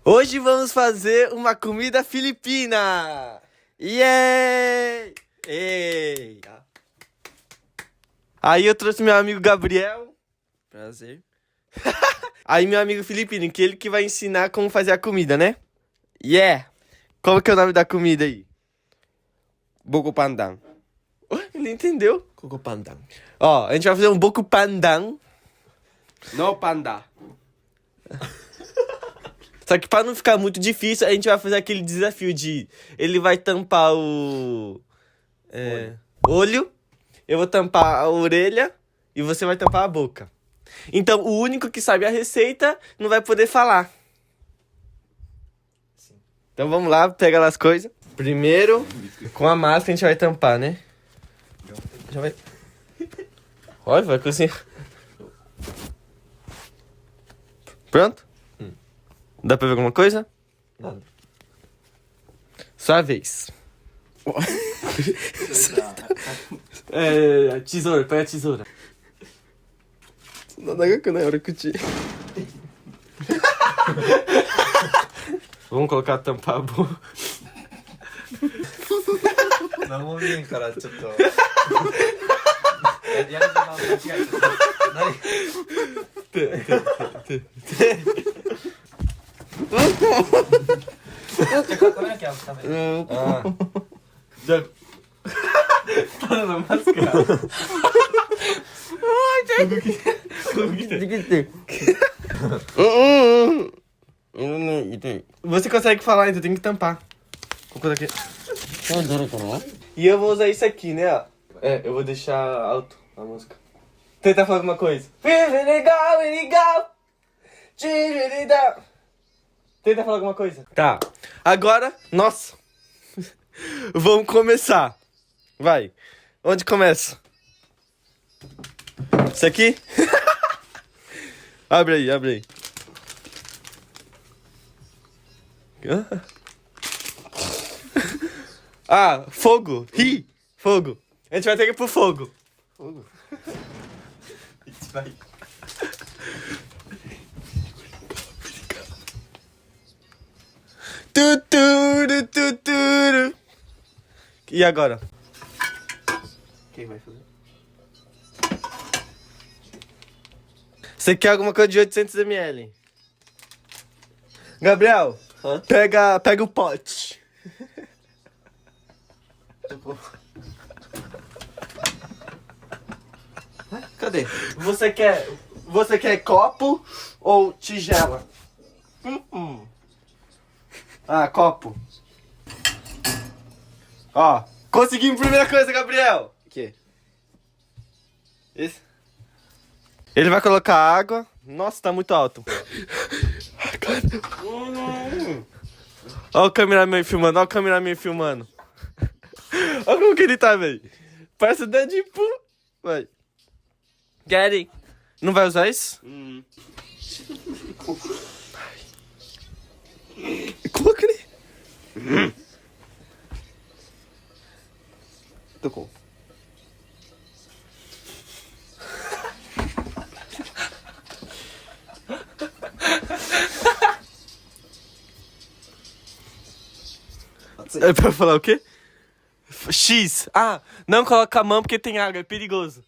Hoje vamos fazer uma comida filipina! Yay! Ei! Aí eu trouxe meu amigo Gabriel. Prazer. Aí meu amigo Filipino, que ele que vai ensinar como fazer a comida, né? Yeah! Qual que é o nome da comida aí? Buko Pandang. Ele entendeu? Buko Pandang. Ó, a gente vai fazer um boco pandang. No panda. Só que pra não ficar muito difícil, a gente vai fazer aquele desafio de... Ele vai tampar o... olho. Eu vou tampar a orelha. E você vai tampar a boca. Então, o único que sabe a receita não vai poder falar. Sim. Então, vamos lá, pega lá as coisas. Primeiro, com a máscara a gente vai tampar, né? Já vai... Olha, vai cozinhar. Pronto? Dá pra ver alguma coisa? Nada. Sua vez. Tesoura, pega a tesoura. Vamos colocar tampar a boca. 何も見えんからちょっとやる時間間違えちゃ何じゃあカメラキャン食べるじゃあただのマスクやVocê consegue falar, então tem que tampar. Cocô daqui. E eu vou usar isso aqui, né? Ó. Eu vou deixar alto a música. Tenta falar alguma coisa. Tenta falar alguma coisa. Tá. Agora, nossa. Vamos começar. Vai. Onde começa? Isso aqui? Abre aí, abre aí. Ah, fogo. Ri. Fogo. A gente vai ter que ir pro fogo. Fogo? Vai. Tuturu, tuturu. E agora? Quem vai fazer? Você quer alguma coisa de 800 ml? Gabriel, pega o pote. Cadê? Você quer copo ou tigela? Ah, copo. Ó, conseguimos a primeira coisa, Gabriel. O quê? Esse. Ele vai colocar água. Nossa, tá muito alto. Olha o cameraman filmando, olha o cameraman filmando. Olha como que ele tá, velho. Parece o Deadpool. Vai. Get it. Não vai usar isso? Coloca ali. Tocou. É pra falar o quê? X. Ah, não coloca a mão porque tem água, é perigoso.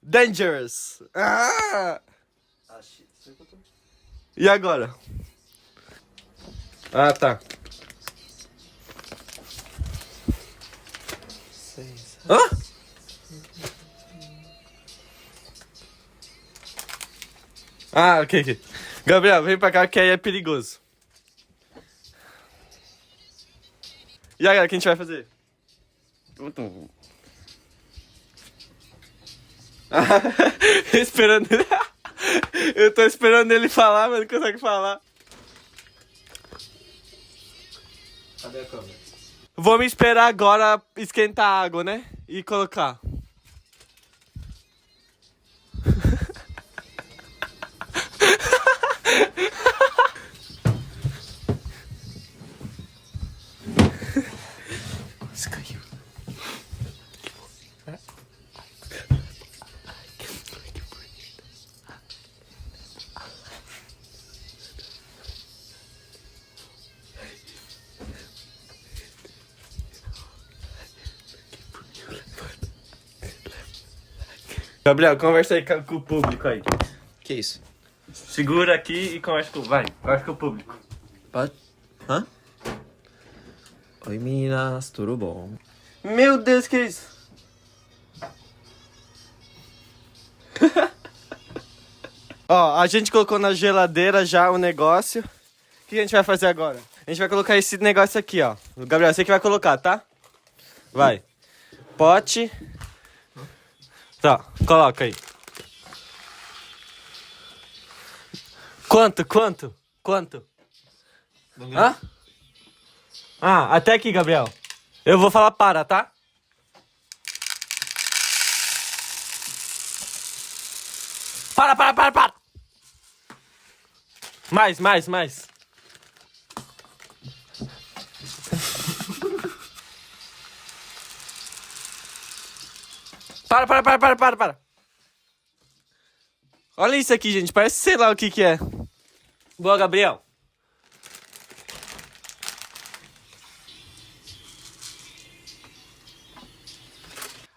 Dangerous. Ah! E agora? Ah, tá. Hã? Ah, ok. Gabriel, vem pra cá que aí é perigoso. E agora, o que a gente vai fazer? Esperando ele. Eu tô esperando ele falar, mas não consegue falar. Cadê a câmera? Vamos esperar agora esquentar a água, né? E colocar. Quase caiu. Gabriel, conversa aí com o público aí. Que isso? Segura aqui e conversa com... Vai, conversa com o público. Pode? Hã? Oi, meninas, tudo bom? Meu Deus, que isso? Ó, a gente colocou na geladeira já o negócio. O que a gente vai fazer agora? A gente vai colocar esse negócio aqui, ó. Gabriel, você que vai colocar, tá? Vai. Pote. Tá, coloca aí. Quanto? Hã? Ah, até aqui, Gabriel. Eu vou falar para, tá? Para. Mais. Para. Olha isso aqui, gente. Parece sei lá o que que é. Boa, Gabriel.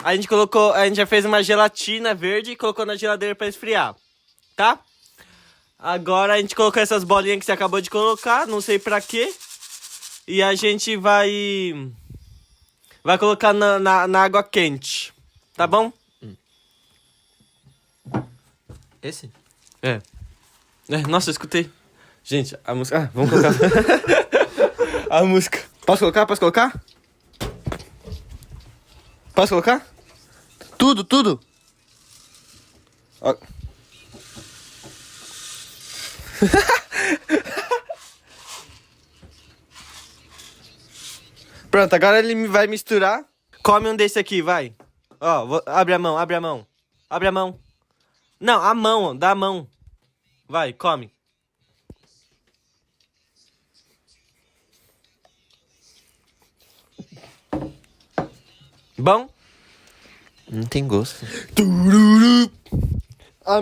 A gente já fez uma gelatina verde e colocou na geladeira pra esfriar, tá? Agora a gente colocou essas bolinhas que você acabou de colocar, não sei pra quê. E a gente vai colocar na água quente, tá bom? Esse? É. Nossa, eu escutei. Gente, a música... Ah, vamos colocar. A música. Posso colocar? Posso colocar? Tudo. Ó. Pronto, agora ele vai misturar. Come um desse aqui, vai. Ó, abre a mão. Não, a mão, ó, dá a mão. Vai, come. Bom? Não tem gosto. I'm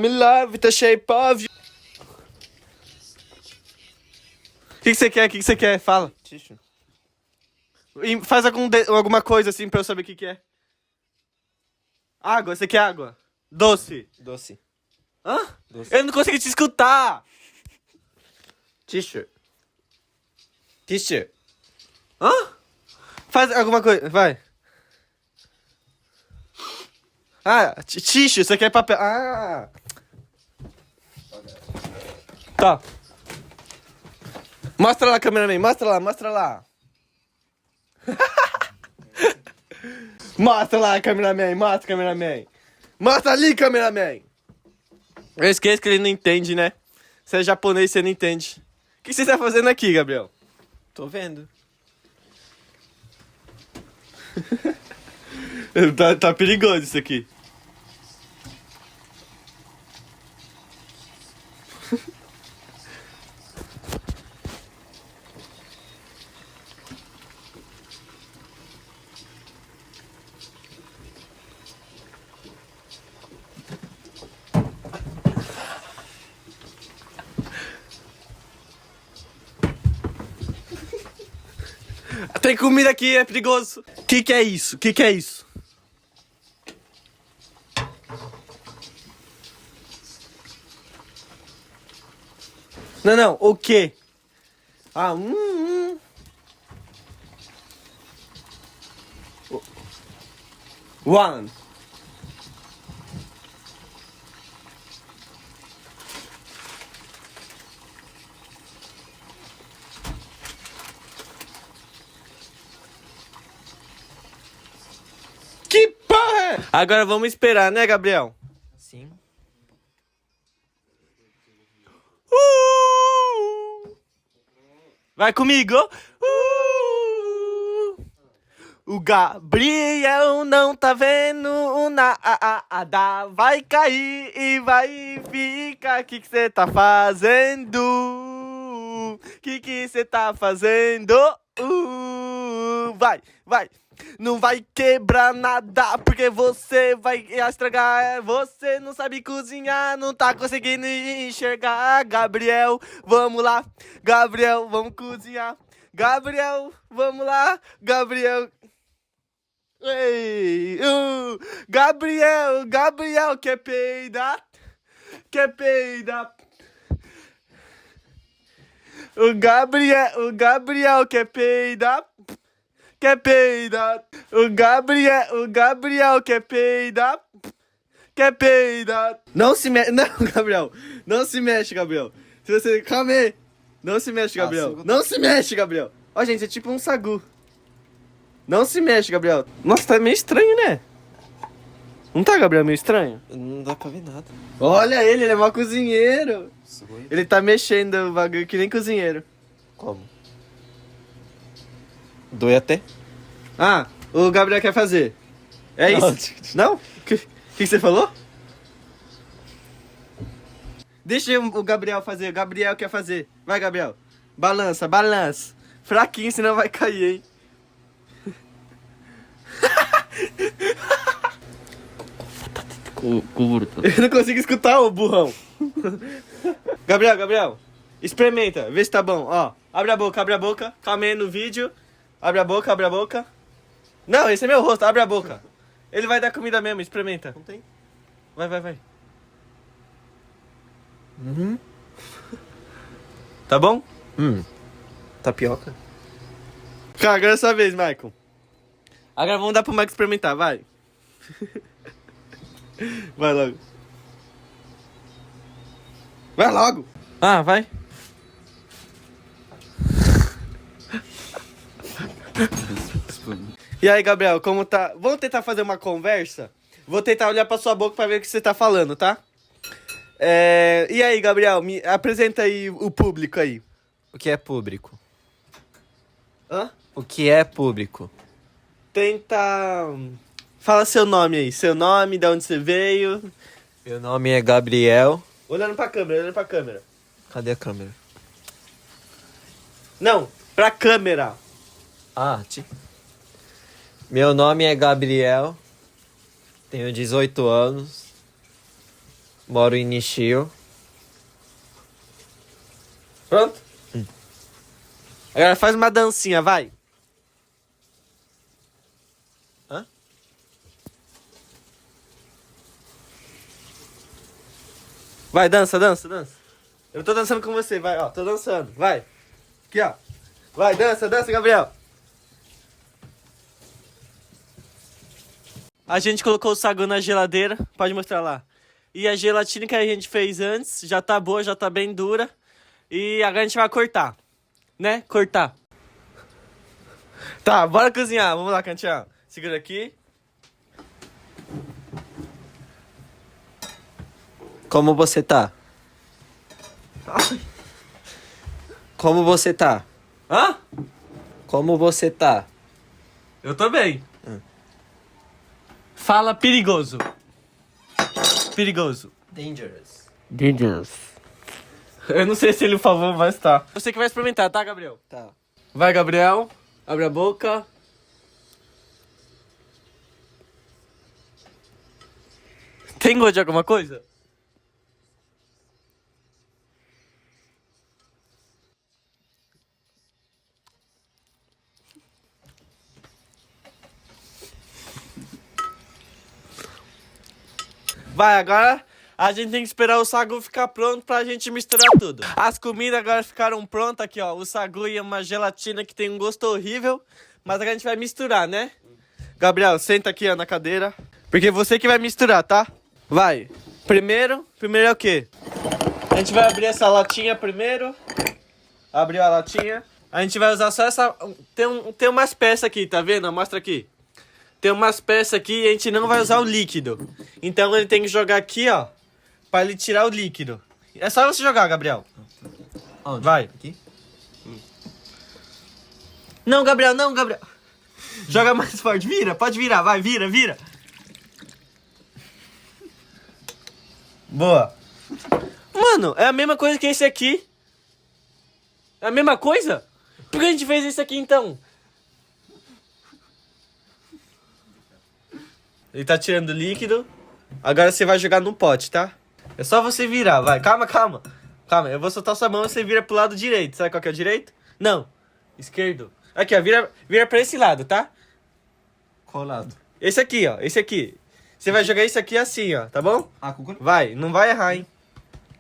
in love with the shape of you. O que você quer? Fala. Tixo. E faz alguma coisa assim pra eu saber o que é. Água, você quer água? Doce. Hã? Doce. Eu não consegui te escutar. Tixo. Hã? Faz alguma coisa, vai. Ah, tixo, você quer papel. Ah. Tá. Mostra lá, cameraman, mostra lá. Mostra lá, cameraman. Mostra ali, cameraman. Eu esqueço que ele não entende, né? Você é japonês, você não entende. O que você tá fazendo aqui, Gabriel? Tô vendo. Tá perigoso isso aqui. Tem comida aqui, é perigoso. Que é isso? Não, o quê? Ah, One. Que porra é? Agora vamos esperar, né, Gabriel? Sim. Vai comigo. O Gabriel não tá vendo nada. Vai cair e vai ficar. O que você tá fazendo? Que você tá fazendo? Vai. Não vai quebrar nada, porque você vai estragar. Você não sabe cozinhar, não tá conseguindo enxergar. Gabriel, vamos lá. Gabriel, vamos cozinhar. Gabriel, vamos lá. Gabriel. Ei, Gabriel quer peidar. Quer peidar. O Gabriel quer peidar. Quer peidar. O Gabriel quer peidar. Quer peidar. Não se mexe. Não, Gabriel. Não se mexe, Gabriel. Se você. Calma aí. Não se mexe, Gabriel. Não se mexe, Gabriel. Ó, gente, é tipo um sagu. Não se mexe, Gabriel. Nossa, tá meio estranho, né? Não tá, Gabriel? Meio estranho? Não dá pra ver nada. Olha ele é mó cozinheiro. Ele tá mexendo o bagulho que nem cozinheiro. Como? Dói até? Ah, o Gabriel quer fazer. É isso? Não? O que você falou? Deixa o Gabriel fazer. O Gabriel quer fazer. Vai, Gabriel. Balança, balança. Fraquinho, senão vai cair, hein? Curto. Eu não consigo escutar, ô burrão. Gabriel. Experimenta, vê se tá bom. Ó, abre a boca. Calma aí no vídeo. Abre a boca. Não, esse é meu rosto, abre a boca. Ele vai dar comida mesmo, experimenta. Não tem. Vai. Uhum. Tá bom? Tapioca. Cara, agora é sua vez, Michael. Agora vamos dar pro Michael experimentar, vai. Vai logo. Vai logo. Ah, vai. E aí, Gabriel, como tá? Vamos tentar fazer uma conversa? Vou tentar olhar pra sua boca pra ver o que você tá falando, tá? E aí, Gabriel, me apresenta aí o público aí. O que é público? Hã? O que é público? Tenta... Fala seu nome aí. Seu nome, de onde você veio. Meu nome é Gabriel. Olhando pra câmera. Cadê a câmera? Não, pra câmera. Ah, Meu nome é Gabriel. Tenho 18 anos. Moro em Nishio. Pronto? Agora faz uma dancinha, vai. Hã? Vai, dança. Eu tô dançando com você, vai, ó. Tô dançando, vai. Aqui, ó. Vai, dança, Gabriel. A gente colocou o sagu na geladeira, pode mostrar lá. E a gelatina que a gente fez antes já tá boa, já tá bem dura. E agora a gente vai cortar, né? Cortar. Tá, bora cozinhar. Vamos lá, Cantião. Segura aqui. Como você tá? Como você tá? Hã? Como você tá? Eu tô bem. Fala perigoso. Perigoso. Dangerous. Eu não sei se ele falou, mas tá. Você que vai experimentar, tá, Gabriel? Tá. Vai, Gabriel. Abre a boca. Tem gosto de alguma coisa? Vai, agora a gente tem que esperar o sagu ficar pronto pra gente misturar tudo. As comidas agora ficaram prontas aqui, ó. O sagu e uma gelatina que tem um gosto horrível. Mas agora a gente vai misturar, né? Gabriel, senta aqui, ó, na cadeira. Porque você que vai misturar, tá? Vai. Primeiro é o quê? A gente vai abrir essa latinha primeiro. Abriu a latinha. A gente vai usar só essa... Tem umas peças aqui, tá vendo? Mostra aqui. Tem umas peças aqui e a gente não vai usar o líquido. Então ele tem que jogar aqui, ó. Pra ele tirar o líquido. É só você jogar, Gabriel. Onde? Vai. Aqui? Não, Gabriel. Joga mais forte. Vira, pode virar. Vai, vira. Boa. Mano, é a mesma coisa que esse aqui. É a mesma coisa? Por que a gente fez isso aqui, então? Ele tá tirando o líquido. Agora você vai jogar no pote, tá? É só você virar, vai. Calma. Calma, eu vou soltar sua mão e você vira pro lado direito. Sabe qual que é o direito? Não. Esquerdo. Aqui, ó. Vira pra esse lado, tá? Qual lado? Esse aqui, ó. Esse aqui. Você vai jogar isso aqui assim, ó. Tá bom? Ah, com Vai. Não vai errar, hein?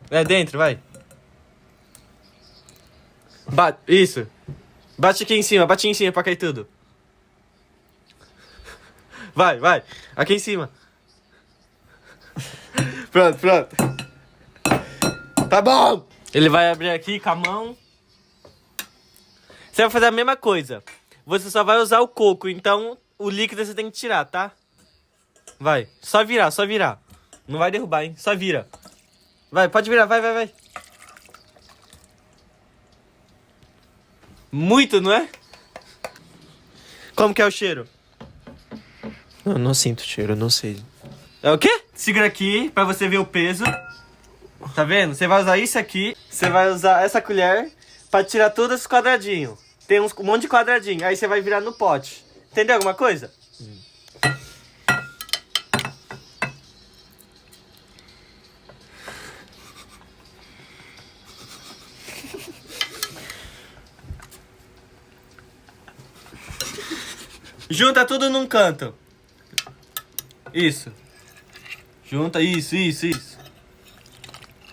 É dentro, vai. Isso. Bate aqui em cima. Bate em cima pra cair tudo. Vai, vai. Aqui em cima. Pronto, pronto. Tá bom. Ele vai abrir aqui com a mão. Você vai fazer a mesma coisa. Você só vai usar o coco, então o líquido você tem que tirar, tá? Vai. Só virar, só virar. Não vai derrubar, hein? Só vira. Vai, pode virar, vai, vai, vai. Muito, não é? Como que é o cheiro? Eu não sinto cheiro, eu não sei. É o quê? Segura aqui pra você ver o peso. Tá vendo? Você vai usar isso aqui. Você vai usar essa colher pra tirar todos os quadradinhos. Tem um monte de quadradinho. Aí você vai virar no pote. Entendeu alguma coisa? Junta tudo num canto. Isso. Junta, isso, isso, isso.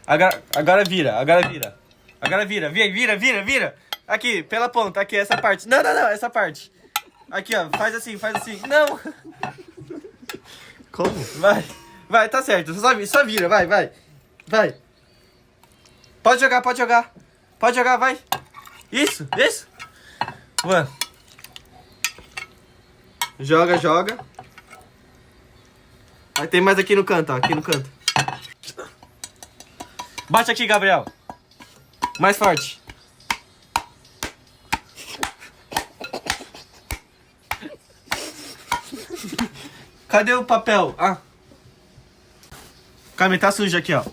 Agora vira, agora vira. Agora vira, vira, vira, vira. Aqui, pela ponta, aqui, essa parte. Não, não, não, essa parte. Aqui, ó, faz assim, faz assim. Não. Como? Vai, vai, tá certo. Só vira, vai, vai. Vai. Pode jogar, pode jogar. Pode jogar, vai. Isso, isso. Ué. Joga, joga. Aí tem mais aqui no canto, ó, aqui no canto. Bate aqui, Gabriel. Mais forte. Cadê o papel? Ah. Cami, tá sujo aqui, ó.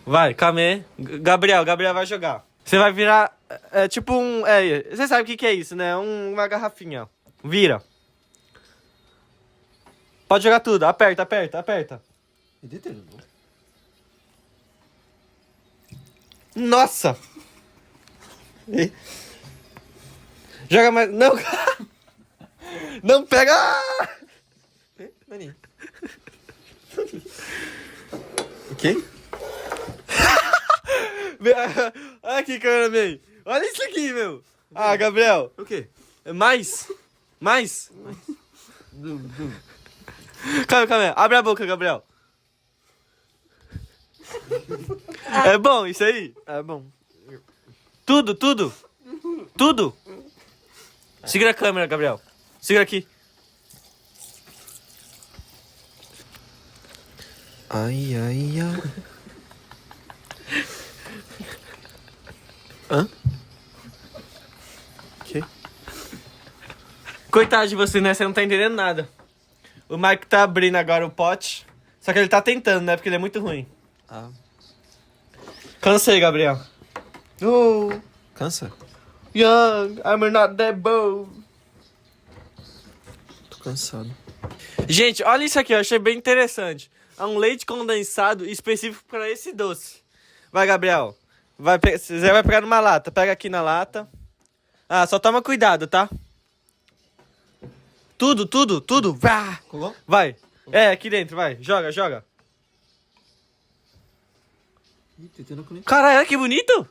Vai, Cami. Gabriel vai jogar. Você vai virar, tipo um... você sabe o que é isso, né? Uma garrafinha, ó. Vira. Pode jogar tudo. Aperta, aperta, aperta. Nossa! Joga mais... Não! Não pega! Ok? Olha aqui, cameraman. Olha isso aqui, meu. Ah, Gabriel. O quê? Mais? Mais? Calma, calma. Abre a boca, Gabriel. É bom isso aí? É bom. Tudo, tudo. Tudo. Segura a câmera, Gabriel. Segura aqui. Ai, ai, ai. Hã? Que? Coitado de você, né? Você não tá entendendo nada. O Mike tá abrindo agora o pote. Só que ele tá tentando, né? Porque ele é muito ruim. Ah. Cansei, Gabriel. Oh, Cansa? young, I'm not that bold. Tô cansado. Gente, olha isso aqui, eu achei bem interessante. É um leite condensado específico para esse doce. Vai, Gabriel. Você vai pegar numa lata. Pega aqui na lata. Ah, só toma cuidado, tá? Tudo, tudo, tudo. Vá. Colou? Vai. É, aqui dentro, vai. Joga, joga. Caralho, olha que bonito.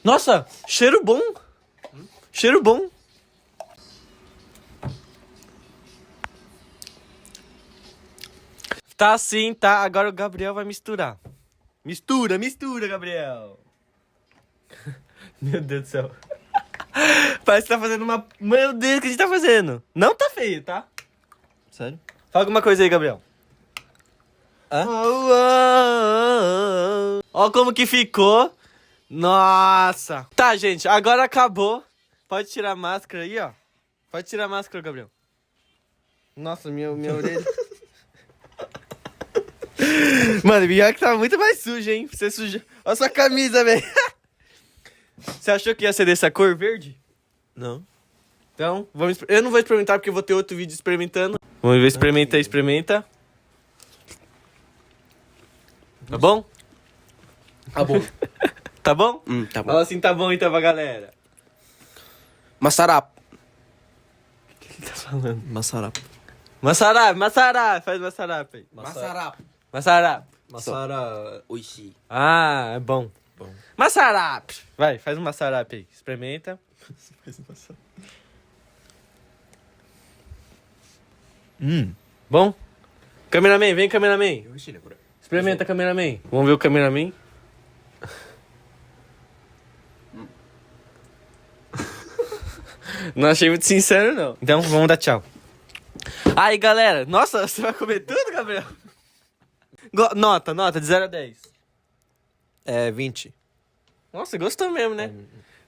Nossa, cheiro bom. Cheiro bom. Tá assim, tá? Agora o Gabriel vai misturar. Mistura, mistura, Gabriel. Meu Deus do céu. Parece que tá fazendo uma... Meu Deus, o que a gente tá fazendo? Não tá feio, tá? Sério? Fala alguma coisa aí, Gabriel. Hã? Ó como que ficou. Nossa. Tá, gente, agora acabou. Pode tirar a máscara aí, ó. Pode tirar a máscara, Gabriel. Nossa, minha orelha. Mano, pior que tá muito mais sujo, hein? Você suja. Olha sua camisa, velho. Você achou que ia ser dessa cor verde? Não. Então, eu não vou experimentar porque eu vou ter outro vídeo experimentando. Vamos ver, experimenta, experimenta. Tá bom? Tá bom. Tá bom? Tá bom. Fala assim, tá bom então pra galera. Massarap. que tá falando? Massarap. Massarap. Faz massarap aí. Massarap. Massarap. Massara oishi. Ah, é bom. Bom. Massarap. Vai, faz um massarap aí. Experimenta. Bom? Cameraman, vem, cameraman. Experimenta, cameraman. Vamos ver o cameraman. Não achei muito sincero, não. Então, vamos dar tchau. Aí, galera. Nossa, você vai comer tudo, Gabriel? Nota, de 0 a 10. É 20. Nossa, gostou mesmo, né?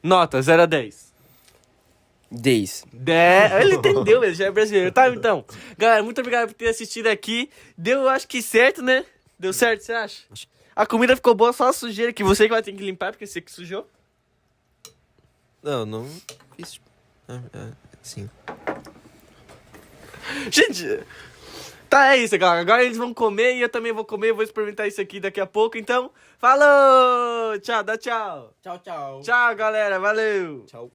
Nota, 0 a 10. 10. Ele entendeu, ele já é brasileiro. Tá, então. Galera, muito obrigado por ter assistido aqui. Deu, acho que certo, né? Deu certo, você acha? A comida ficou boa, só a sujeira que você que vai ter que limpar, porque você que sujou. Não fiz. Sim. Gente, tá, é isso, galera. Agora eles vão comer e eu também vou comer. Vou experimentar isso aqui daqui a pouco. Então, falou! Tchau, dá tchau. Tchau, tchau. Tchau, galera. Valeu. Tchau.